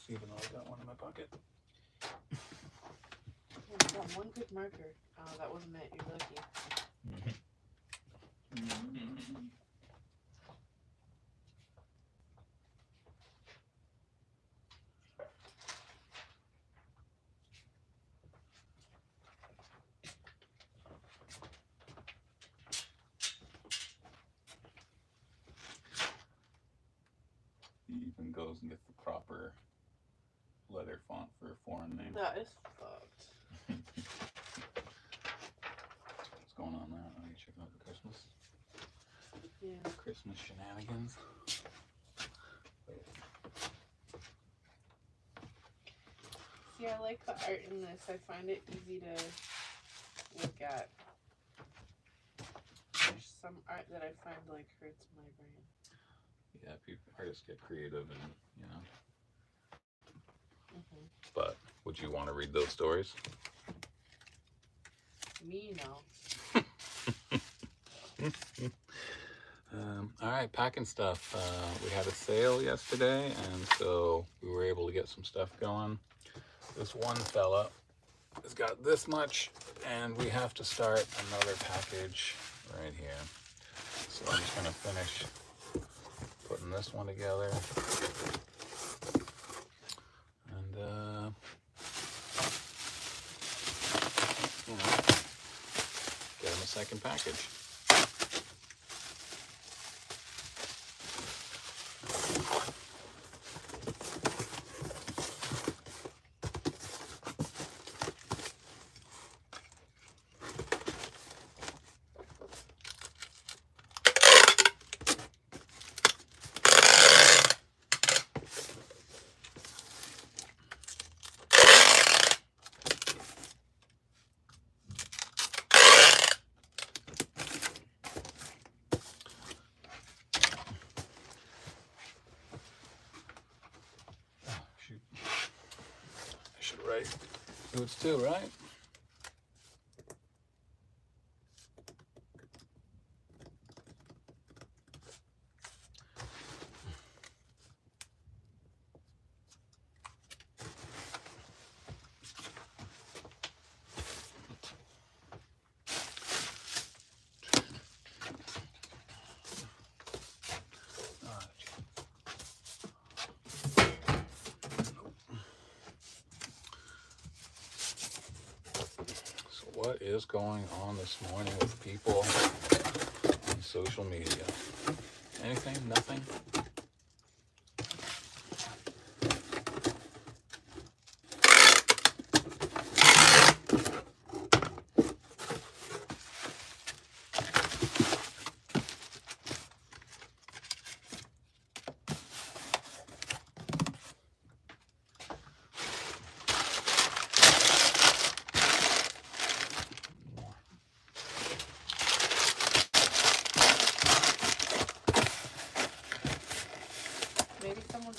even though I got one in my pocket. I've got one good marker. Oh, that wasn't it. You're lucky. He even goes and gets the proper letter font for a foreign name. That is fucked. What's going on now? Are you checking out the Christmas? Yeah. Christmas shenanigans. See, I like the art in this. I find it easy to look at. There's some art that I find like hurts my brain. Yeah, artists get creative and, you know. Mm-hmm. But would you want to read those stories? Me, no. All right, packing stuff. We had a sale yesterday, and so we were able to get some stuff going. This one fella has got this much, and we have to start another package right here. So I'm just going to finish putting this one together. And, you know, get him a second package. Right. Boots too, right? What is going on this morning with people on social media? Anything? Nothing?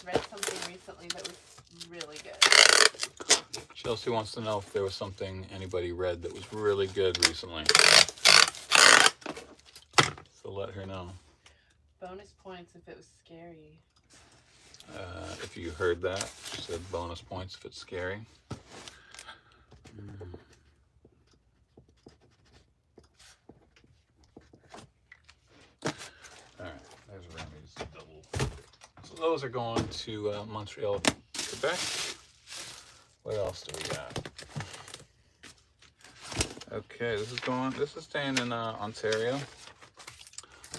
Read something recently that was really good. Chelsea wants to know if there was something anybody read that was really good recently. So let her know. Bonus points if it was scary. If you heard that, she said bonus points if it's scary. Alright, there's Remy's double. So those are going to Montreal, Quebec. What else do we got? Okay, this is staying in Ontario.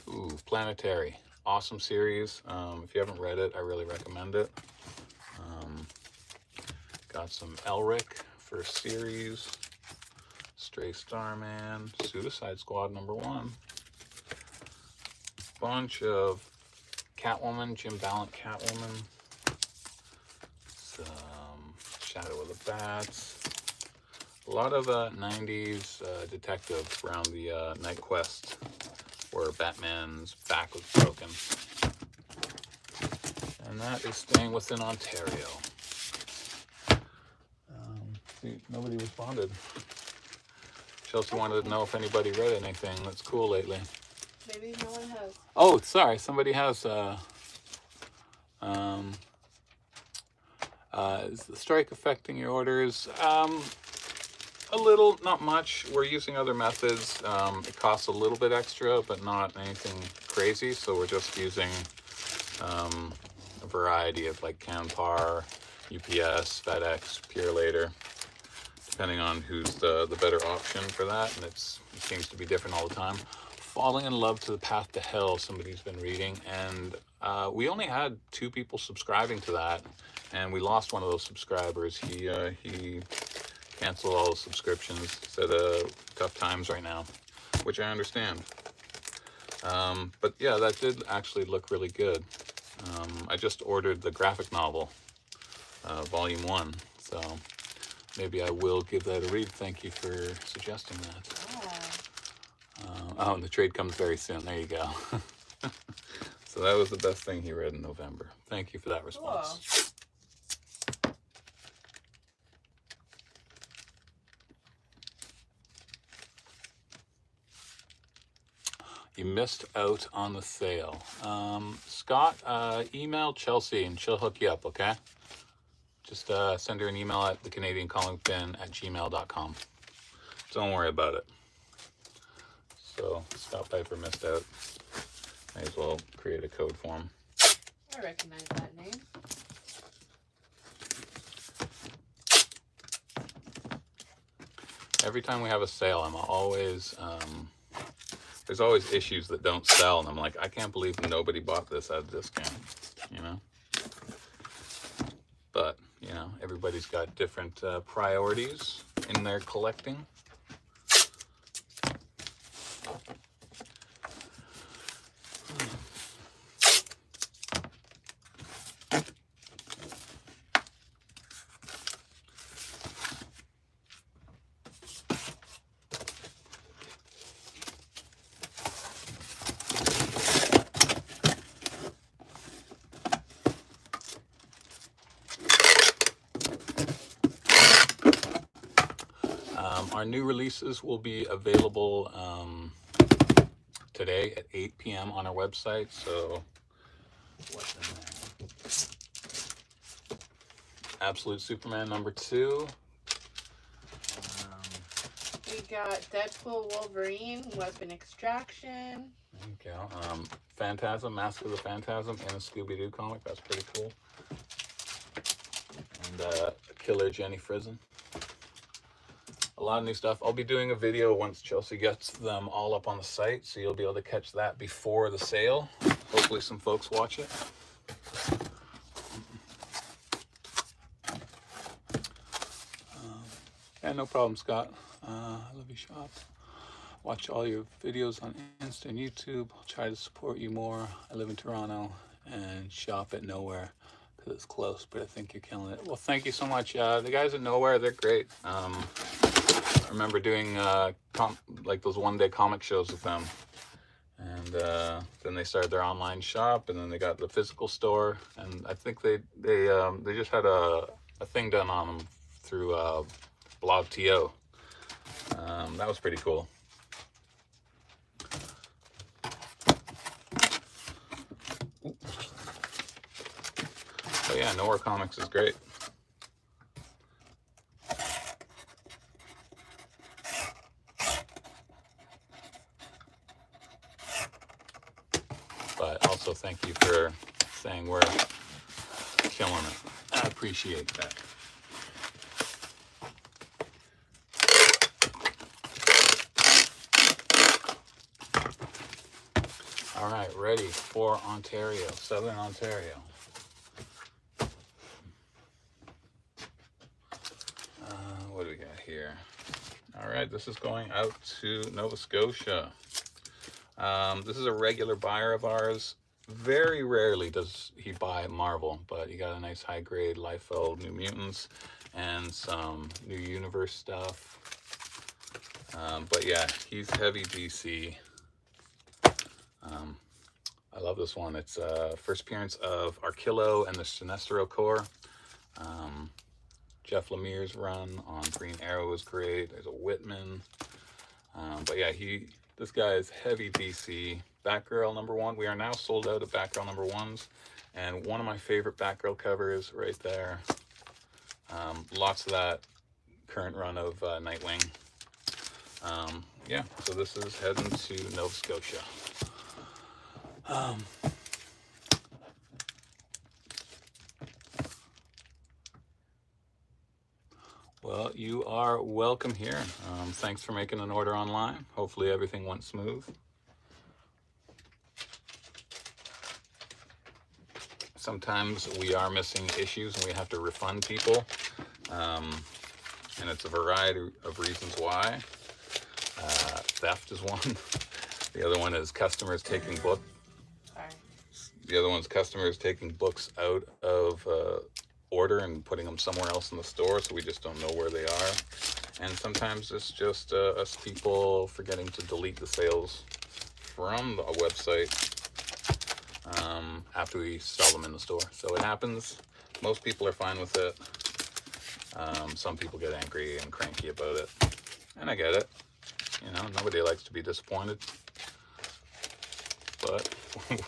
Ooh, Planetary. Awesome series. If you haven't read it, I really recommend it. Got some Elric first series, Stray Starman, Suicide Squad #1. Bunch of Catwoman, Jim Ballant Catwoman. Some Shadow of the Bats. A lot of 90s detective around the Night Quest, where Batman's back was broken. And that is staying within Ontario. See, nobody responded. Chelsea wanted to know if anybody read anything that's cool lately. Maybe no one has. Oh, sorry, somebody has. Is the strike affecting your orders? A little, not much. We're using other methods. It costs a little bit extra, but not anything crazy. So we're just using a variety of like Canpar, UPS, FedEx, Purelator, depending on who's the better option for that. And it seems to be different all the time. Falling in Love to the Path to Hell, somebody's been reading, and we only had 2 people subscribing to that, and we lost one of those subscribers. He canceled all the subscriptions, said tough times right now, which I understand. But yeah, that did actually look really good. I just ordered the graphic novel, volume 1, so maybe I will give that a read. Thank you for suggesting that. Oh, and the trade comes very soon. There you go. So that was the best thing he read in November. Thank you for that response. Cool. You missed out on the sale. Scott, email Chelsea and she'll hook you up, okay? Just send her an email at thecanadiancomicbin@gmail.com. Don't worry about it. So Scott Piper missed out. May as well create a code for him. I recognize that name. Every time we have a sale, I'm always there's always issues that don't sell, and I'm like, I can't believe nobody bought this at a discount, you know. But you know, everybody's got different priorities in their collecting. Our new releases will be available today at 8 p.m. on our website. So, what's in there? Absolute Superman #2. We got Deadpool, Wolverine, Weapon Extraction. There you go. Phantasm, Mask of the Phantasm in a Scooby-Doo comic. That's pretty cool. And Killer Jenny Frizen. A lot of new stuff. I'll be doing a video once Chelsea gets them all up on the site, so you'll be able to catch that before the sale. Hopefully some folks watch it. Yeah, no problem, Scott. I love you, shop. Watch all your videos on Insta and YouTube. I'll try to support you more. I live in Toronto and shop at Nowhere because it's close, but I think you're killing it. Well, thank you so much. The guys at Nowhere, they're great. I remember doing like those one-day comic shows with them, and then they started their online shop, and then they got the physical store, and I think they just had a thing done on them through BlogTO. That was pretty cool. So yeah, Nowhere Comics is great. But also thank you for saying we're killing it. I appreciate that. All right, ready for Ontario, Southern Ontario. What do we got here? All right, this is going out to Nova Scotia. This is a regular buyer of ours. Very rarely does he buy Marvel, but he got a nice high-grade Liefeld New Mutants and some New Universe stuff. But yeah, he's heavy DC. I love this one. It's first appearance of Archillo and the Sinestro Corps. Jeff Lemire's run on Green Arrow was great. There's a Whitman. But yeah, this guy is heavy DC. Batgirl #1. We are now sold out of Batgirl #1s. And one of my favorite Batgirl covers right there Lots of that current run of Nightwing. Yeah, so this is heading to Nova Scotia. Well, you are welcome here. Thanks for making an order online. Hopefully everything went smooth. Sometimes we are missing issues and we have to refund people. And it's a variety of reasons why. Theft is one. The other one is customers taking books. The other one's customers taking books out of order and putting them somewhere else in the store, so we just don't know where they are. And sometimes it's just us people forgetting to delete the sales from a website after we sell them in the store. So it happens. Most people are fine with it. Some people get angry and cranky about it, and I get it. You know, nobody likes to be disappointed, but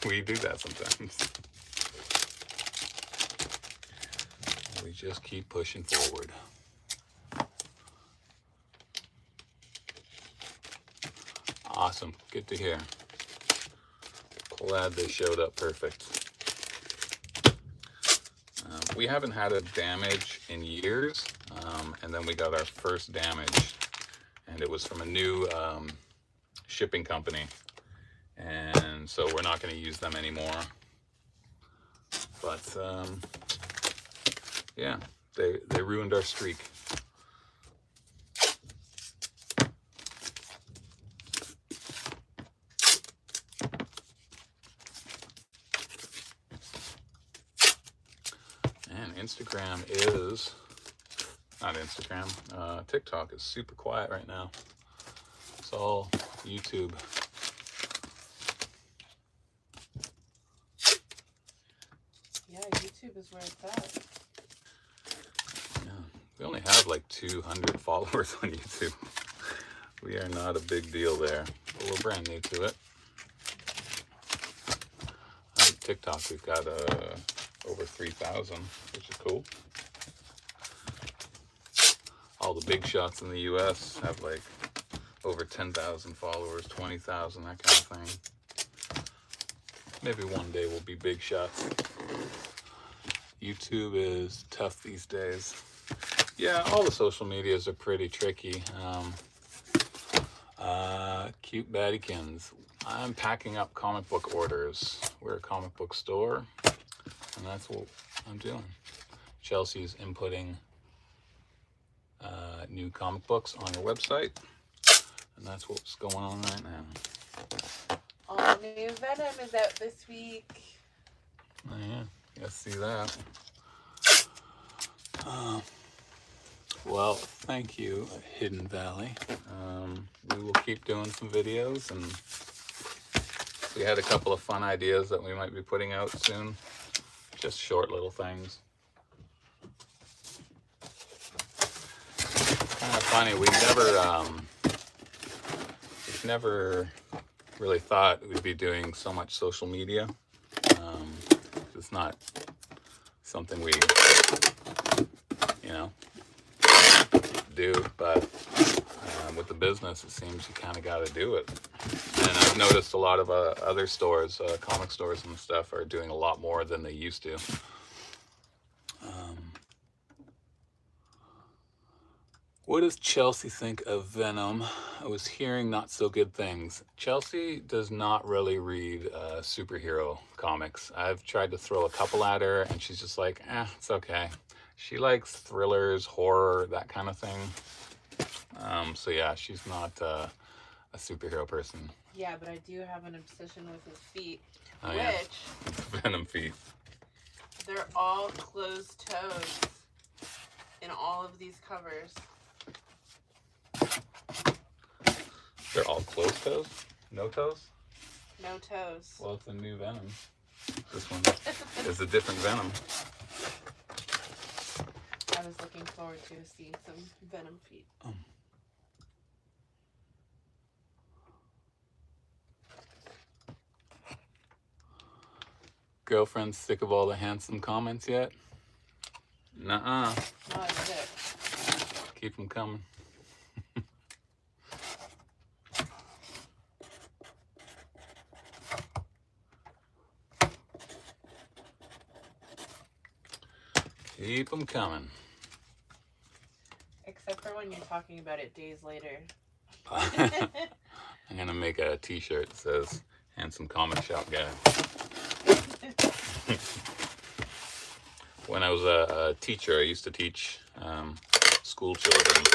we do that sometimes. We just keep pushing forward. Awesome, good to hear. Glad they showed up perfect. We haven't had a damage in years, and then we got our first damage, and it was from a new shipping company, and so we're not going to use them anymore. But yeah, they ruined our streak. And Instagram is, not Instagram, TikTok is super quiet right now. It's all YouTube. Yeah, YouTube is where it's at. Yeah, we only have like 200 followers on YouTube. We are not a big deal there, but we're brand new to it. On TikTok, we've got over 3,000, which is cool. All the big shots in the US have like over 10,000 followers, 20,000, that kind of thing. Maybe one day we'll be big shots. YouTube is tough these days. Yeah, all the social medias are pretty tricky. Cute Battykins. I'm packing up comic book orders. We're a comic book store, and that's what I'm doing. Chelsea's inputting new comic books on her website, and that's what's going on right now. All new Venom is out this week. Oh yeah, you guys see that. Well, thank you, Hidden Valley. We will keep doing some videos, and we had a couple of fun ideas that we might be putting out soon. Just short little things. Kind of funny, we never really thought we'd be doing so much social media. It's not something we, do, but with the business, it seems you kind of got to do it. And I've noticed a lot of other stores, comic stores and stuff, are doing a lot more than they used to. What does Chelsea think of Venom? I was hearing not so good things. Chelsea does not really read superhero comics. I've tried to throw a couple at her, and she's just like, it's okay. She likes thrillers, horror, that kind of thing. So yeah, she's not a superhero person. Yeah, but I do have an obsession with his feet, Oh, which yeah. Venom feet. They're all closed toes in all of these covers. They're all closed toes? No toes? No toes. Well, it's a new Venom. This one is a different Venom. I was looking forward to seeing some Venom feet. Girlfriend sick of all the handsome comments yet? Nuh-uh. Oh, is it? Keep them coming. Keep them coming. Except for when you're talking about it days later. I'm gonna make a t-shirt that says handsome comic shop guy. When I was a teacher, I used to teach school children.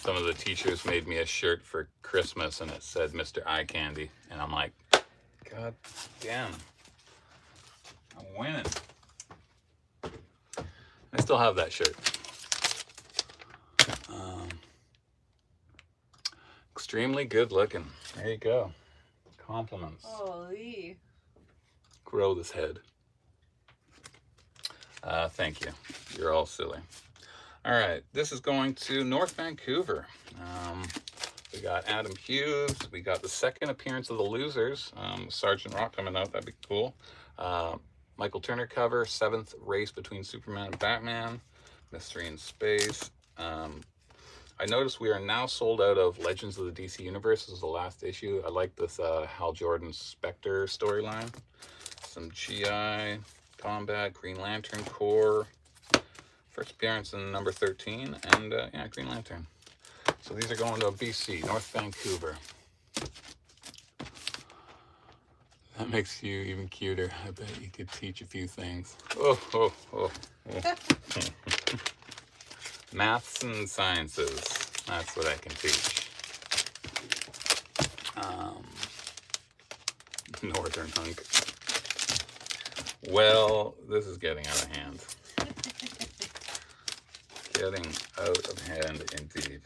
Some of the teachers made me a shirt for Christmas and it said Mr. Eye Candy, and I'm like, God damn, I'm winning. I still have that shirt. Extremely good looking. There you go. Compliments. Holy. Grow this head. Thank you. You're all silly. All right, this is going to North Vancouver. We got Adam Hughes. We got the second appearance of the Losers. Sergeant Rock coming out. That'd be cool. Michael Turner cover. 7th race between Superman and Batman. Mystery in Space. I noticed we are now sold out of Legends of the DC Universe. This is the last issue. I like this Hal Jordan Spectre storyline. Some GI, Combat, Green Lantern Corps. First appearance in number 13, and yeah, Green Lantern. So these are going to BC, North Vancouver. That makes you even cuter. I bet you could teach a few things. Oh. Maths and sciences. That's what I can teach. Northern hunk. Well, this is getting out of hand. Getting out of hand indeed.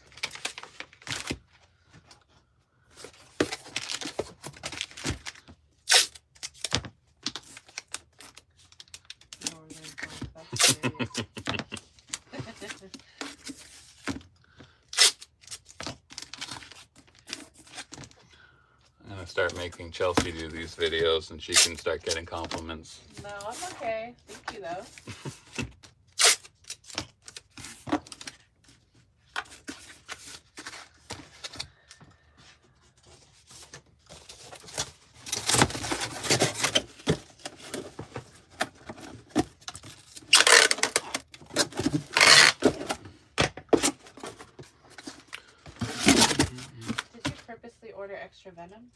I'm gonna start making Chelsea do these videos and she can start getting compliments. No, I'm okay. Thank you, though. Order extra Venom?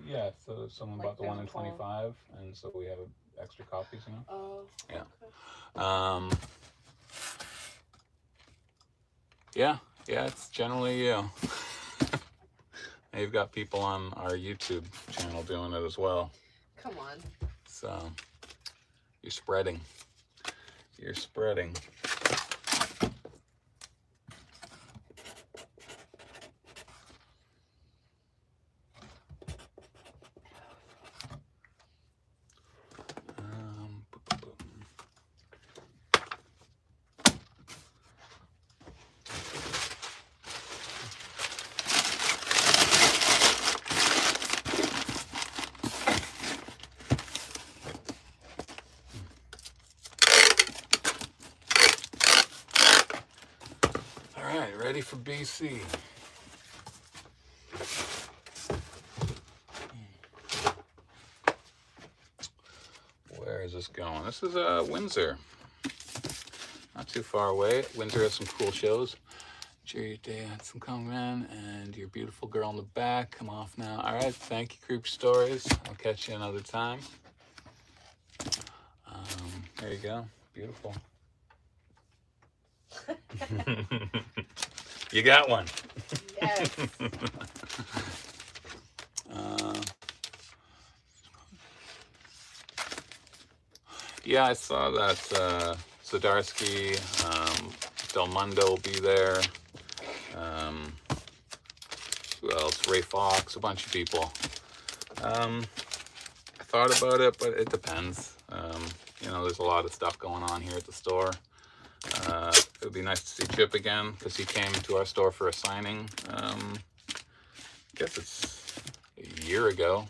Yeah, so someone Like bought the one in there's a whole- 25, and so we have extra copies, you know? Oh. Yeah. Okay. Yeah, it's generally you. You've got people on our YouTube channel doing it as well. Come on. So, you're spreading. You're spreading. Ready for BC. Where is this going? This is Windsor. Not too far away. Windsor has some cool shows. Cheer your day had some coming in, and your beautiful girl in the back. Come off now. All right, thank you, Creep Stories. I'll catch you another time. There you go. Beautiful. You got one. Yes. Yeah, I saw that Zdarsky, Del Mundo will be there. Who else? Ray Fox, a bunch of people. I thought about it, but it depends. You know, there's a lot of stuff going on here at the store. It would be nice to see Chip again because he came to our store for a signing. I guess it's a year ago,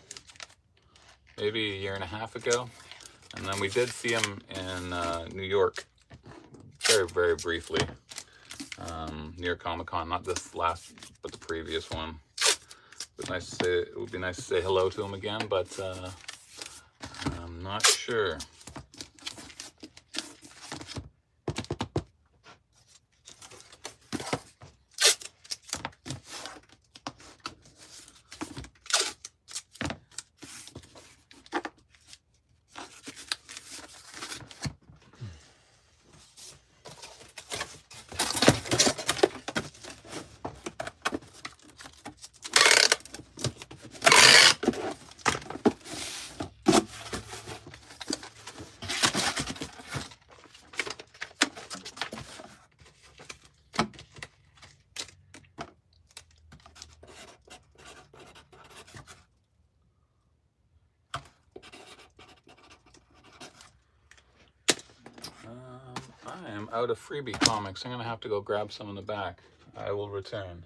maybe a year and a half ago. And then we did see him in New York very, very briefly, near Comic-Con. Not this last, but the previous one. It would be nice to say hello to him again, but I'm not sure. I am out of freebie comics. I'm going to have to go grab some in the back. I will return.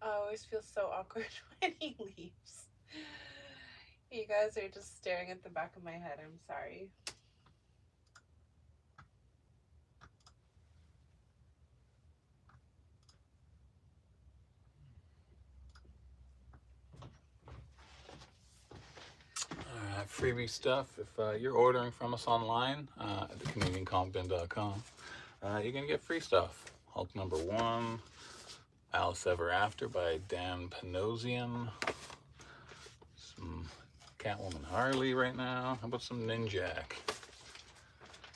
I always feel so awkward when he leaves. You guys are just staring at the back of my head. I'm sorry. Freebie stuff. If you're ordering from us online at thecanadiancompbin.com, you can get free stuff. Hulk #1, Alice Ever After by Dan Panosian, some Catwoman Harley right now. How about some Ninjak?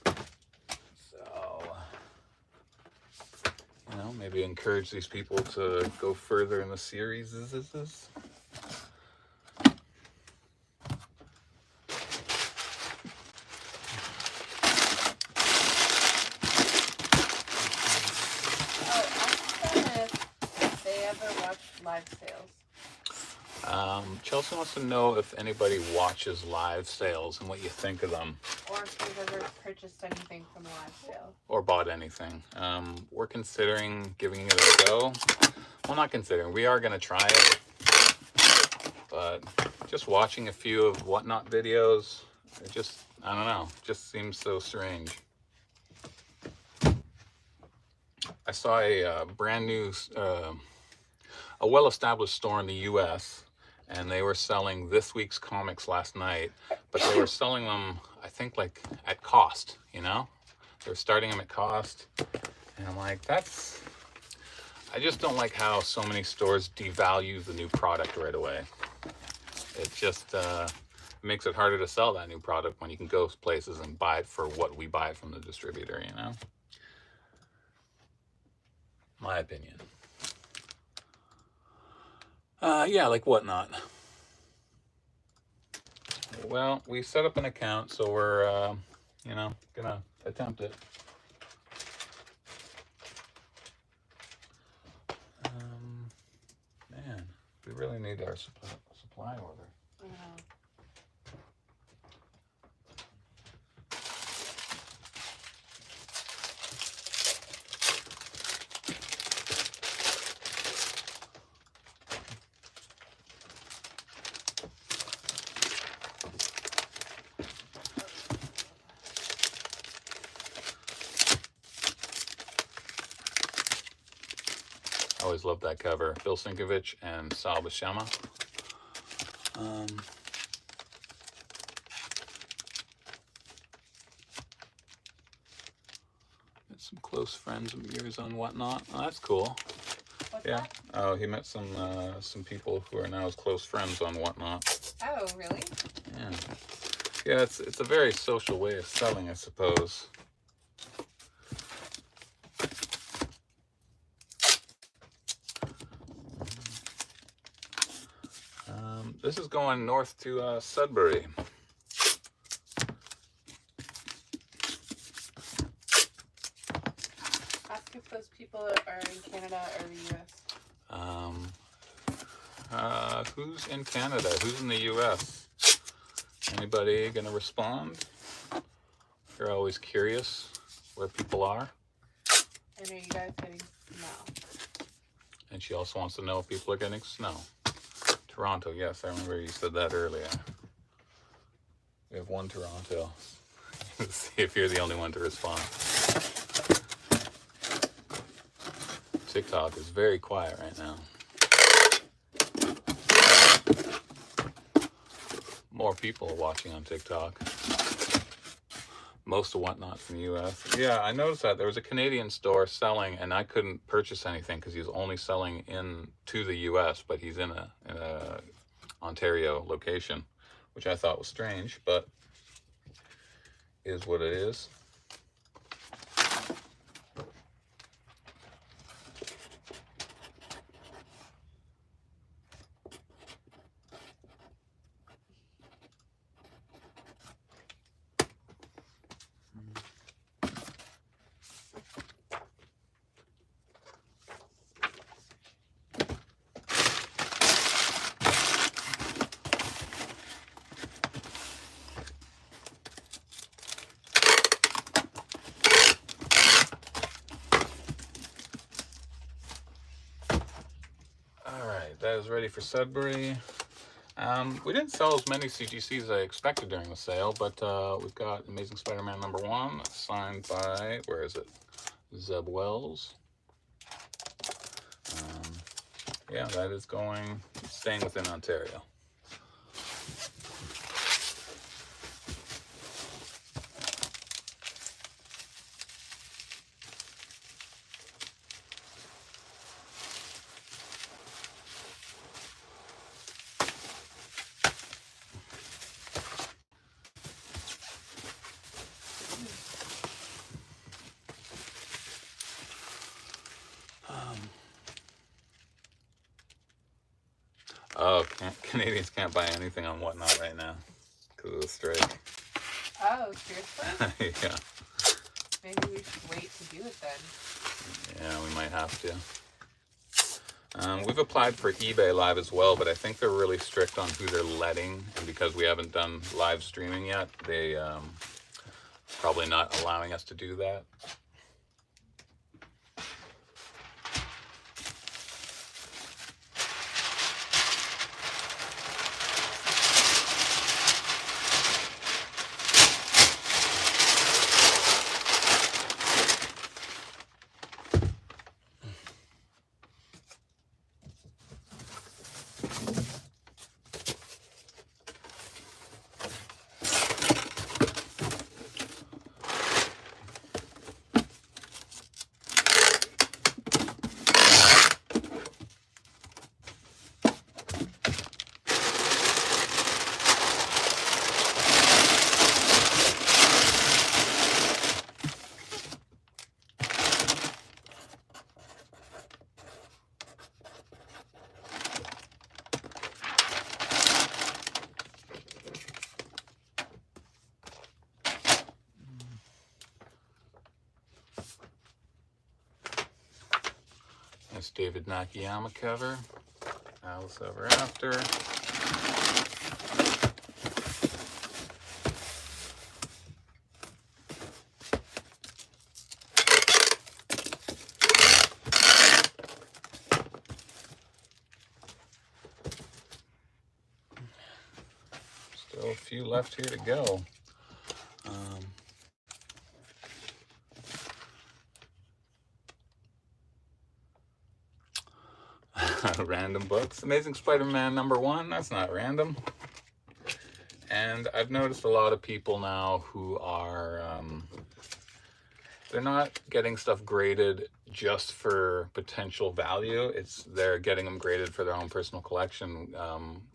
So, you know, maybe encourage these people to go further in the series. Live sales. Chelsea wants to know if anybody watches live sales and what you think of them. Or if you've ever purchased anything from a live sale. Or bought anything. We're considering giving it a go. Well, not considering. We are going to try it. But just watching a few of Whatnot videos, it just, I don't know, just seems so strange. I saw a brand new... a well-established store in the U.S., and they were selling this week's comics last night, but they were selling them, I think, like at cost, you know? They were starting them at cost, and I'm like, I just don't like how so many stores devalue the new product right away. It just makes it harder to sell that new product when you can go places and buy it for what we buy it from the distributor, you know? My opinion. Yeah, like Whatnot. Well, we set up an account, so we're, you know, gonna attempt it. Man, we really need our supply order. I know. I always loved that cover. Bill Sienkiewicz and Sal Buscema. some close friends of yours on Whatnot. Oh, that's cool. What's Yeah. that? Oh, he met some people who are now his close friends on Whatnot. Oh, really? Yeah. Yeah, it's a very social way of selling, I suppose. This is going north to Sudbury. Ask if those people are in Canada or the US. Who's in Canada? Who's in the US? Anybody gonna respond? You're always curious where people are. And are you guys getting snow? And she also wants to know if people are getting snow. Toronto, yes, I remember you said that earlier. We have one Toronto. Let's see if you're the only one to respond. TikTok is very quiet right now. More people are watching on TikTok. Most of Whatnot's in the US. Yeah, I noticed that there was a Canadian store selling, and I couldn't purchase anything because he was only selling to the US, but he's in a Ontario location, which I thought was strange, but is what it is. That is ready for Sudbury. We didn't sell as many CGCs as I expected during the sale, but we've got Amazing Spider-Man #1, signed by, where is it? Zeb Wells. Yeah, that is staying within Ontario. Oh, Canadians can't buy anything on Whatnot right now because of the strike. Oh, seriously? Yeah. Maybe we should wait to do it then. Yeah, we might have to. We've applied for eBay Live as well, but I think they're really strict on who they're letting, and because we haven't done live streaming yet, they probably not allowing us to do that. Nice David Nakayama cover. Alice Ever After. Still a few left here to go. Random books. Amazing Spider-Man #1. That's not random. And I've noticed a lot of people now who are they're not getting stuff graded just for potential value. They're getting them graded for their own personal collection.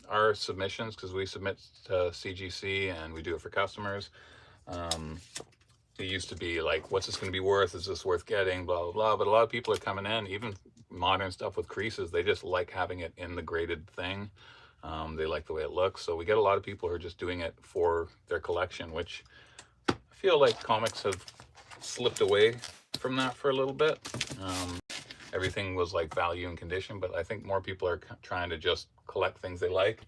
Our submissions, because we submit to CGC and we do it for customers, it used to be like, what's this going to be worth? Is this worth getting? Blah, blah, blah. But a lot of people are coming in, even modern stuff with creases, they just like having it in the graded thing. They like the way it looks. So we get a lot of people who are just doing it for their collection, which I feel like comics have slipped away from that for a little bit. Everything was like value and condition, but I think more people are trying to just collect things they like,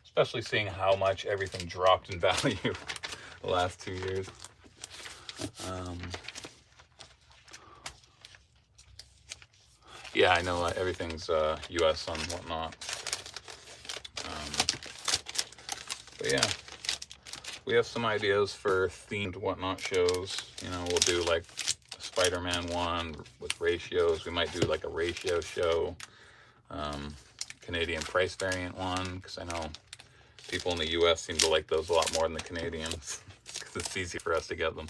especially seeing how much everything dropped in value the last 2 years. Yeah, I know everything's US and whatnot. But yeah, we have some ideas for themed whatnot shows. You know, we'll do like a Spider-Man one with ratios. We might do like a ratio show, Canadian price variant one, because I know people in the US seem to like those a lot more than the Canadians, because it's easy for us to get them.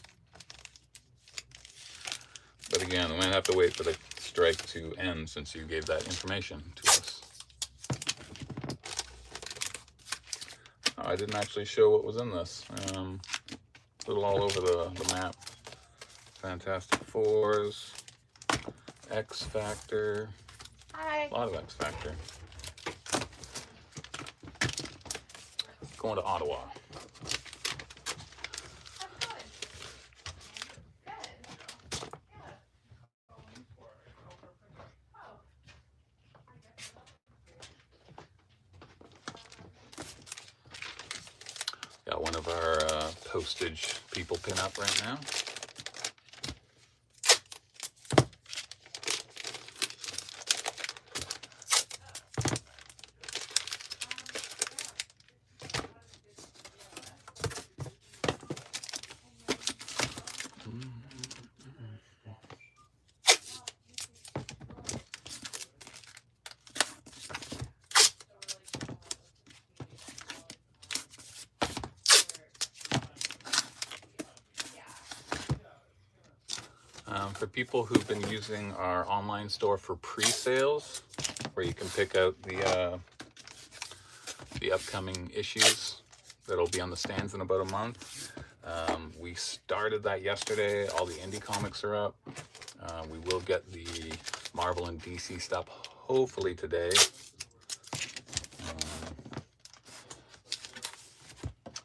But again, we might have to wait for the strike to end since you gave that information to us. Oh, I didn't actually show what was in this. A little all over the map. Fantastic Fours, X Factor. Hi. A lot of X Factor. Going to Ottawa. Got one of our postage people pin up right now. For people who've been using our online store for pre-sales, where you can pick out the upcoming issues that'll be on the stands in about a month. We started that yesterday. All the indie comics are up. We will get the Marvel and DC stuff hopefully today.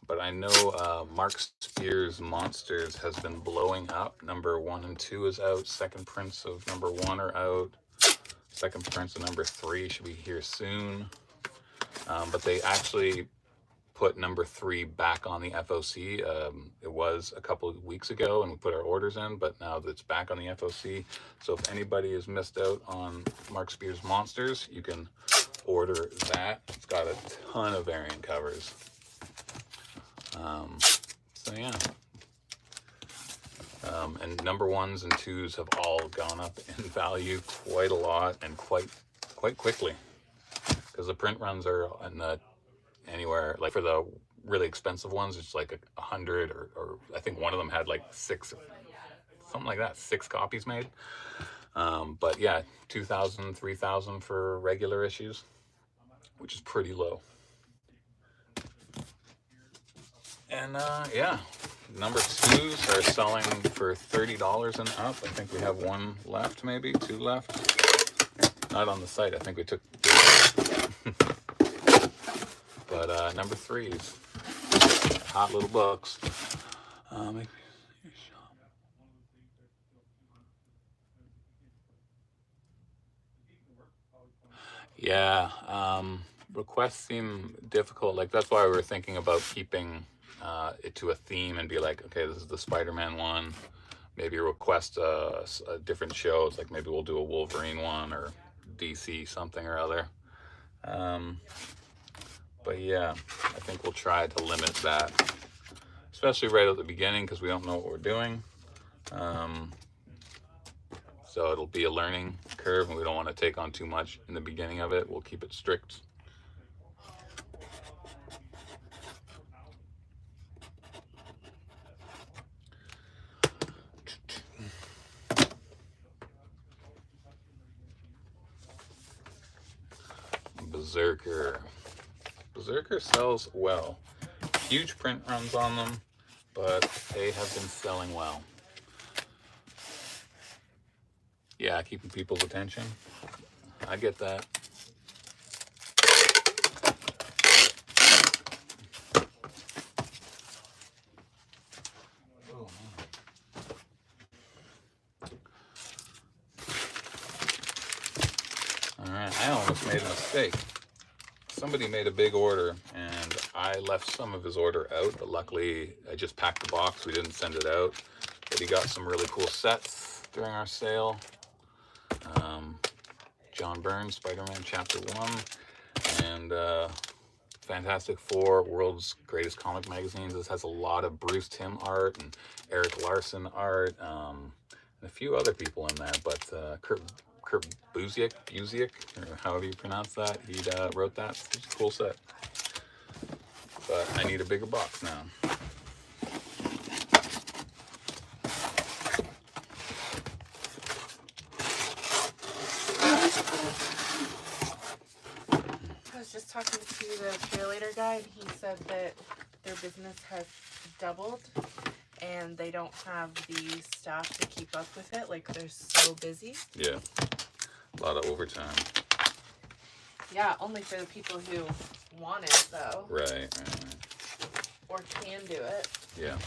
But I know Mark Spears' Monsters has been blowing up. Number 1 and 2 is out. Second prints of number 1 are out. Second prints of number 3 should be here soon. But they actually put number 3 back on the FOC. It was a couple of weeks ago and we put our orders in, but now it's back on the FOC. So if anybody has missed out on Mark Spears' Monsters, you can order that. It's got a ton of variant covers. So yeah, and number 1s and 2s have all gone up in value quite a lot and quite quickly, because the print runs are in the anywhere, like for the really expensive ones, it's like 100 or I think one of them had like 6, something like that, 6 copies made. But yeah, 2,000, 3,000 for regular issues, which is pretty low. And yeah, number 2s are selling for $30 and up. I think we have 1 left, maybe 2 left. Not on the site. I think we took. But number 3s, hot little books. Yeah, requests seem difficult. Like that's why we were thinking about keeping it to a theme and be like, okay, this is the Spider-Man one. Maybe request a different show. It's like maybe we'll do a Wolverine one or DC something or other. But yeah, I think we'll try to limit that, especially right at the beginning because we don't know what we're doing. So it'll be a learning curve and we don't want to take on too much in the beginning of it. We'll keep it strict. Berserker. Berserker sells well. Huge print runs on them, but they have been selling well. Yeah, keeping people's attention. I get that. Oh, alright, I almost made a mistake. Somebody made a big order and I left some of his order out, but luckily I just packed the box. We didn't send it out. But he got some really cool sets during our sale. John Byrne's Spider-Man Chapter 1 and Fantastic Four, World's Greatest Comic Magazines. This has a lot of Bruce Timm art and Eric Larson art, and a few other people in there, but Kurt Busiek, or however you pronounce that, he wrote that. It's a cool set. But I need a bigger box now. I was just talking to the cheerleader guy, and he said that their business has doubled and they don't have the staff to keep up with it. Like, they're so busy. Yeah, a lot of overtime. Yeah, only for the people who want it, though. Right. Or can do it. Yeah.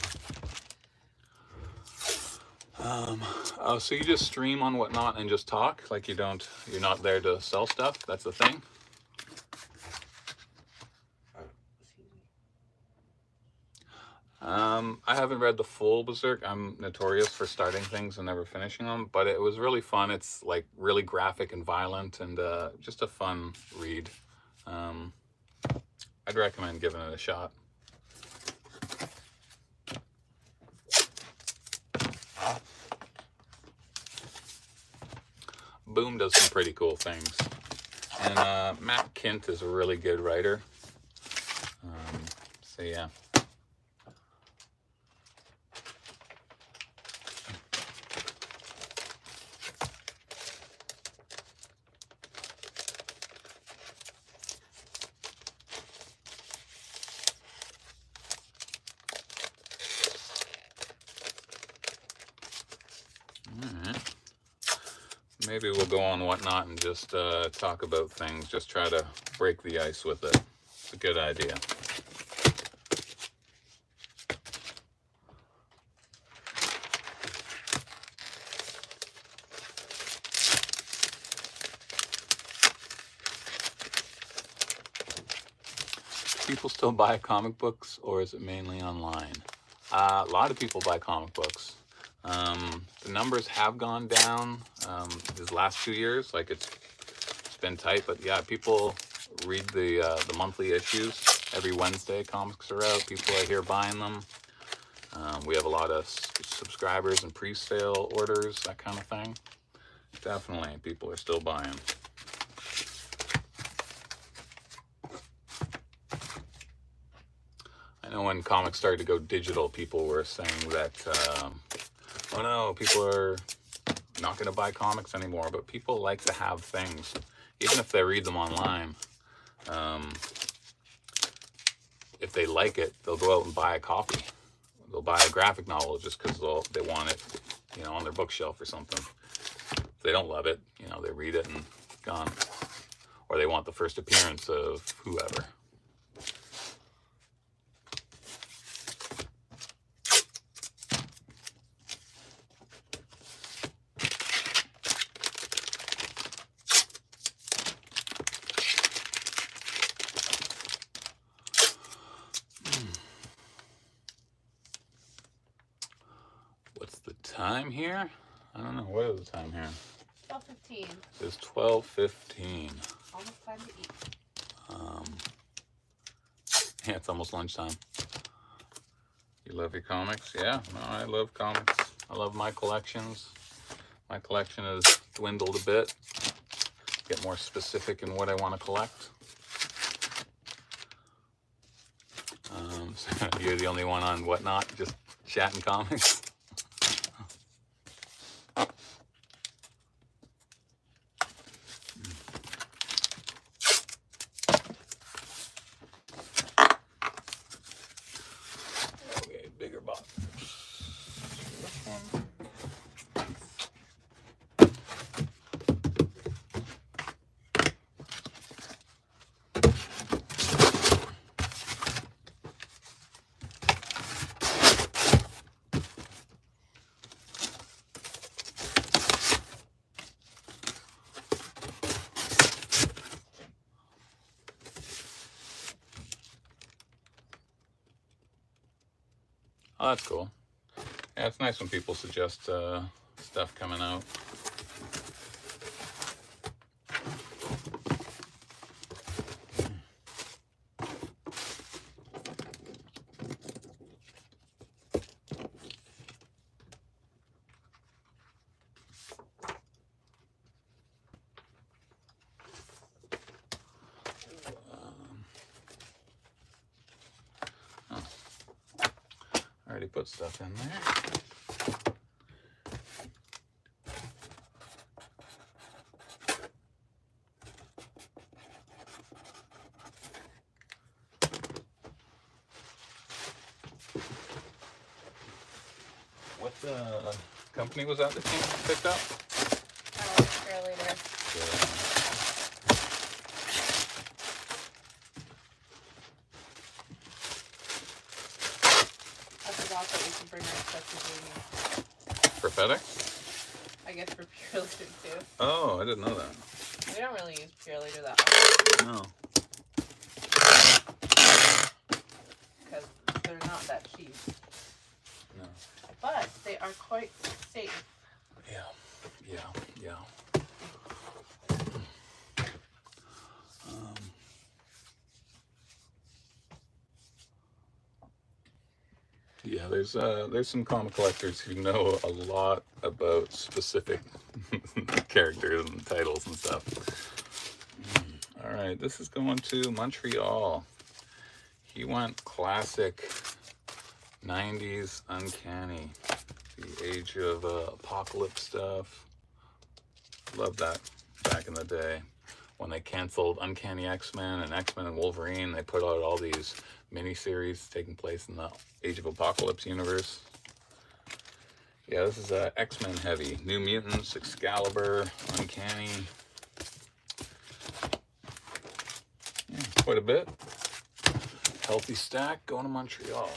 Oh, so you just stream on Whatnot and just talk? Like you're not there to sell stuff? That's the thing? I haven't read the full Berserk. I'm notorious for starting things and never finishing them, but it was really fun. It's like really graphic and violent and just a fun read. I'd recommend giving it a shot. Boom does some pretty cool things. And Matt Kint is a really good writer. So yeah. Maybe we'll go on Whatnot and just talk about things, just try to break the ice with it. It's a good idea. People still buy comic books, or is it mainly online? A lot of people buy comic books. The numbers have gone down these last 2 years. Like it's been tight, but yeah, people read the monthly issues. Every Wednesday comics are out. People are here buying them. We have a lot of subscribers and pre-sale orders, that kind of thing. Definitely, people are still buying. I know when comics started to go digital, people were saying that oh no, people are not going to buy comics anymore, but people like to have things, even if they read them online. If they like it, they'll go out and buy a copy. They'll buy a graphic novel just because they want it, on their bookshelf or something. If they don't love it, they read it and gone. Or they want the first appearance of whoever. Time here? I don't know. What is the time here? 12:15. It's 12:15. Almost time to eat. Yeah, it's almost lunchtime. You love your comics? Yeah, no, I love comics. I love my collections. My collection has dwindled a bit. Get more specific in what I want to collect. So you're the only one on Whatnot, just chatting comics. Oh, that's cool. Yeah, it's nice when people suggest stuff coming out. I already put stuff in there. What company was that you picked up? Cheerleader. I forgot that we can bring our stuff to For FedEx? I guess for Cheerleader too. Oh, I didn't know that. We don't really use Cheerleader that often. No. Because they're not that cheap. No. But they are quite safe. Yeah. Yeah, there's some comic collectors who know a lot about specific characters and titles and stuff. All right, this is going to Montreal. He went classic 90s uncanny, the Age of Apocalypse stuff. Love that back in the day. When they canceled Uncanny X-Men and X-Men and Wolverine, they put out all these miniseries taking place in the Age of Apocalypse universe. Yeah, this is X-Men heavy. New Mutants, Excalibur, Uncanny. Yeah, quite a bit. Healthy stack going to Montreal.